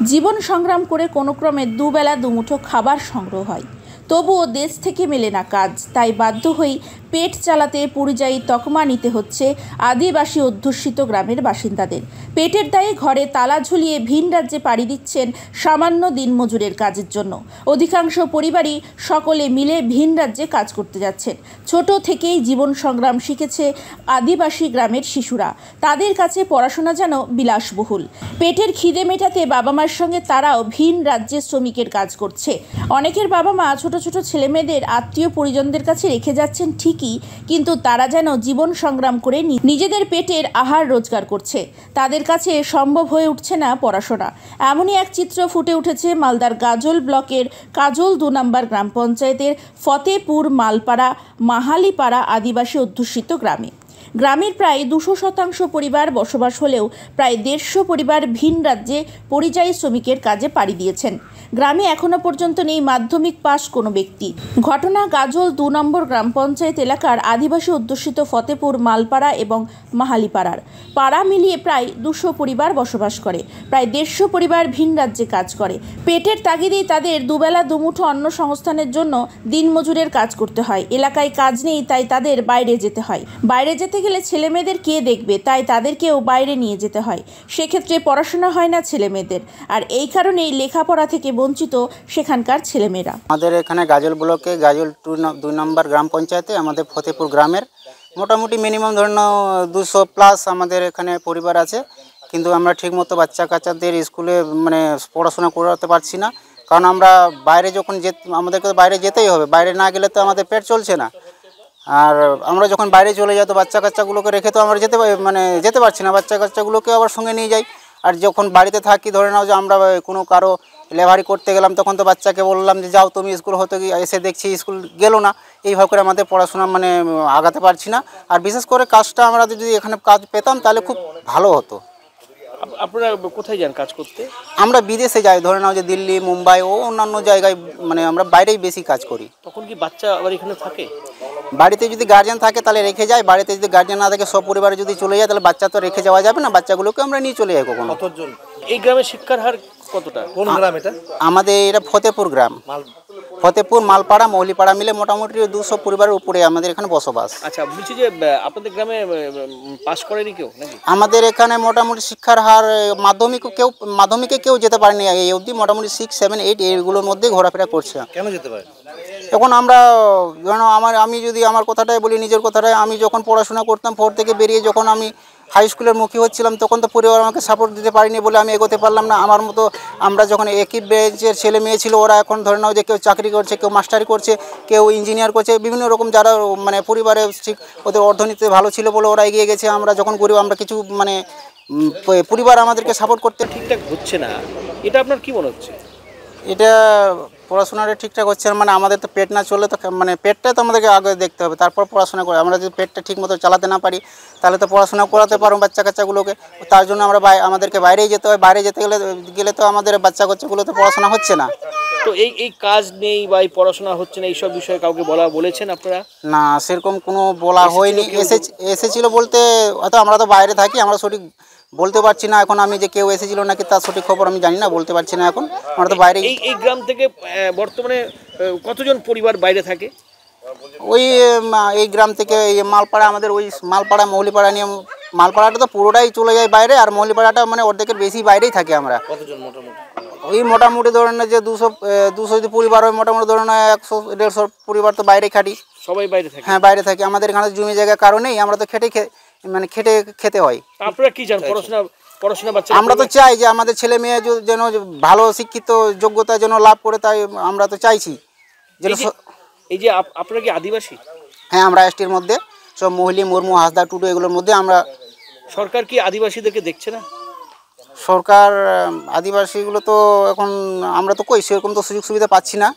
জীবন সংগ্রাম করে কোনো ক্রমে দুবেলা দুমুঠো খাবার সংগ্রহ হয়, তবুও দেশ থেকে মেলে না কাজ। তাই বাধ্য হয়েই পেট চালাতে পরিযায়ী তকমা নিতে হচ্ছে আদিবাসী অধ্যুষিত গ্রামের বাসিন্দাদের। পেটের দায়ে ঘরে তালা ঝুলিয়ে ভিন রাজ্যে পাড়ি দিচ্ছেন সামান্য দিনমজুরের কাজের জন্য। অধিকাংশ পরিবারই সকলে মিলে ভিন রাজ্যে কাজ করতে যাচ্ছেন। ছোট থেকেই জীবন সংগ্রাম শিখেছে আদিবাসী গ্রামের শিশুরা। তাদের কাছে পড়াশোনা যেন বিলাসবহুল। পেটের খিদে মেটাতে বাবা মার সঙ্গে তারাও ভিন রাজ্যে শ্রমিকের কাজ করছে। অনেকের বাবা মা ছোট ছোট ছেলেমেয়েদের আত্মীয় পরিজনদের কাছে রেখে যাচ্ছেন ঠিকই, কিন্তু তারা যেন জীবন সংগ্রাম করে নিজেদের পেটের আহার রোজগার করছে। তাদের কাছে সম্ভব হয়ে উঠছে না পড়াশোনা। এমনই এক চিত্র ফুটে উঠেছে মালদার গাজল ব্লকের কাজল ২ নম্বর গ্রাম পঞ্চায়েতের ফতেপুর মালপাড়া মাহালিপাড়া আদিবাসী অধ্যুষিত গ্রামে। গ্রামের প্রায় ২০০% পরিবার বসবাস হলেও প্রায় ১৫০ পরিবার ভিন রাজ্যে পরিযায়ী শ্রমিকের কাজে পাড়ি দিয়েছেন। গ্রামে এখনো পর্যন্ত নেই মাধ্যমিক পাশ কোনো ব্যক্তি। ঘটনা গাজল ২ নম্বর গ্রাম পঞ্চায়েত এলাকার আদিবাসী অধ্যুষিত ফতেপুর মালপাড়া এবং মাহালিপাড়ার। পাড়া মিলিয়ে প্রায় ২০০ পরিবার বসবাস করে। প্রায় ১৫০ পরিবার ভিন রাজ্যে কাজ করে। পেটের তাগিদেই তাদের দুবেলা দুমুঠো অন্ন সংস্থানের জন্য দিনমজুরের কাজ করতে হয়। এলাকায় কাজ নেই, তাই তাদের বাইরে যেতে হয়। বাইরে যেতে গেলে ছেলেমেয়েদের কে দেখবে, তাই তাদেরকেও বাইরে নিয়ে যেতে হয়। সেক্ষেত্রে পড়াশোনা হয় না ছেলেমেয়েদের, আর এই কারণেই লেখাপড়া থেকে বঞ্চিত সেখানকার ছেলেমেয়েরা। আমাদের এখানে গাজল ব্লকে গাজল ২ নম্বর গ্রাম পঞ্চায়েতে আমাদের ফতেপুর গ্রামের মোটামুটি মিনিমাম ধরে নাও ২০০+ আমাদের এখানে পরিবার আছে, কিন্তু আমরা ঠিকমতো বাচ্চা কাচ্চাদের স্কুলে পড়াশোনা করাতে পারছি না। কারণ আমরা বাইরে যখন আমাদেরকে বাইরে যেতেই হবে, বাইরে না গেলে তো আমাদের পেট চলছে না। আর আমরা যখন বাইরে চলে যাই তো বাচ্চা কাচ্চাগুলোকে রেখে তো আমরা যেতে পারছি না, বাচ্চা কাচ্চাগুলোকে আবার সঙ্গে নিয়ে যাই। আর যখন বাড়িতে থাকি, ধরে নাও যে আমরা কোনো কারো লেভারি করতে গেলাম, তখন তো বাচ্চাকে বললাম যে যাও তুমি স্কুল, হতে গিয়ে এসে দেখছি স্কুল গেলো না। এইভাবে করে আমাদের পড়াশোনা আগাতে পারছি না। আর বিশেষ করে কাজটা আমরা যদি এখানে কাজ পেতাম তাহলে খুব ভালো হতো। আপনারা কোথায় যান কাজ করতে? আমরা বিদেশে যাই, ধরে নাও যে দিল্লি, মুম্বাই ও অন্যান্য জায়গায়, আমরা বাইরেই বেশি কাজ করি। তখন কি বাচ্চা আবার এখানে থাকে? বাড়িতে যদি গার্জিয়ান থাকে তাহলে রেখে যায়, বাড়িতে যদি গার্জিয়ান না থাকে সব পরিবারে যদি চলে যায় তাহলে বাচ্চা তো রেখে যাওয়া যাবে না, বাচ্চাগুলোকে আমরা নিয়ে চলে যাই। কখনো এই গ্রামের শিক্ষার হার কতটা? কোন গ্রাম এটা? আমাদের এটা ফতেপুর গ্রাম, ফতেপুর মালপাড়া মৌলিপাড়া মিলে মোটামুটি ২০০ পরিবারের উপরে আমাদের এখানে বসবাস। আচ্ছা, বলছি যে আপনাদের গ্রামে পাস করেনি কেউ নাকি? আমাদের এখানে মোটামুটি শিক্ষার হার মাধ্যমিকে কেউ যেতে পারেনি এই অবধি। মোটামুটি 6, 7, 8 এইগুলোর মধ্যে ঘোরাফেরা করছে। কেন যেতে পারে? এখন আমি যদি আমার কথাটাই বলি, নিজের কথাটাই, আমি যখন পড়াশোনা করতাম 4 থেকে বেরিয়ে যখন আমি হাই স্কুলের মুখী হচ্ছিলাম, তখন তো পরিবার আমাকে সাপোর্ট দিতে পারিনি বলে আমি এগোতে পারলাম না। আমার মতো আমরা যখন একই ব্যাচের ছেলে মেয়ে ছিল, ওরা এখন ধরে নাও যে কেউ চাকরি করছে, কেউ মাস্টারি করছে, কেউ ইঞ্জিনিয়ার করছে, বিভিন্ন রকম যারা পরিবারে ঠিক ওদের অর্থনীতি ভালো ছিল বলে ওরা এগিয়ে গেছে। আমরা যখন গরিব, আমরা কিছু পরিবার আমাদেরকে সাপোর্ট করতে ঠিকঠাক হচ্ছে না, এটা আপনার কি মনে হচ্ছে? এটা পড়াশোনাটা ঠিকঠাক হচ্ছে না, আমাদের তো পেট না চললে তো পেটটা তো আমাদেরকে আগে দেখতে হবে, তারপর পড়াশোনা করে। আমরা যদি পেটটা ঠিক মতো চালাতে না পারি তাহলে তো পড়াশোনা করাতে পারবো বাচ্চা কাচ্চাগুলোকে। তার জন্য আমাদেরকে বাইরেই যেতে হয়। বাইরে যেতে গেলে তো আমাদের বাচ্চা কাচ্চাগুলো তো পড়াশোনা হচ্ছে না। তো এই কাজ নেই বা এই পড়াশোনা হচ্ছে না, এইসব বিষয়ে কাউকে বলেছেন আপনারা? না, সেরকম কোনো বলা হয়নি। এসেছিল বলতে, হয়তো আমরা তো বাইরে থাকি, আমরা সঠিক বলতে পারছি না এখন। আমি যে কেউ এসেছিল নাকি তার সঠিক খবর আমি জানি না, বলতে পারছি না এখন। আমরা তো বাইরে। এই গ্রাম থেকে বর্তমানে কতজন পরিবার বাইরে থাকে? এই গ্রাম থেকে মালপাড়া, আমাদের ওই মালপাড়া মৌলিপাড়া নিয়ে, মালপাড়াটা তো পুরোটাই চলে যায় বাইরে, আর মৌলিপাড়াটা অর্ধেকের বেশি বাইরেই থাকি আমরা। কতজন মোটামুটি? মোটামুটি ধরেন যে 200 যদি পরিবার হয়, মোটামুটি ধরেন 100-150 পরিবার তো বাইরে খাটি। সবাই বাইরে থাকে? হ্যাঁ, বাইরে থাকি। আমাদের এখানে জমি জায়গা কারণেই আমরা তো খেটে খেতে হয়। আপনারা কি চান? পড়াশোনা বাচ্চা আমরা তো চাই যে আমাদের ছেলে মেয়ে যেন ভালো শিক্ষিত যোগ্যতা যেন লাভ করে, তাই আমরা তো চাইছি যেন। এই যে আপনারা কি আদিবাসী? হ্যাঁ, আমরা এসটির মধ্যে সব মহিলি, মুর্মু, হাসদা, টুডু এগুলোর মধ্যে আমরা। সরকার কি আদিবাসীদেরকে দেখছে না? সরকার আদিবাসীগুলো তো এখন আমরা তো সেরকম তো সুযোগ সুবিধা পাচ্ছি না।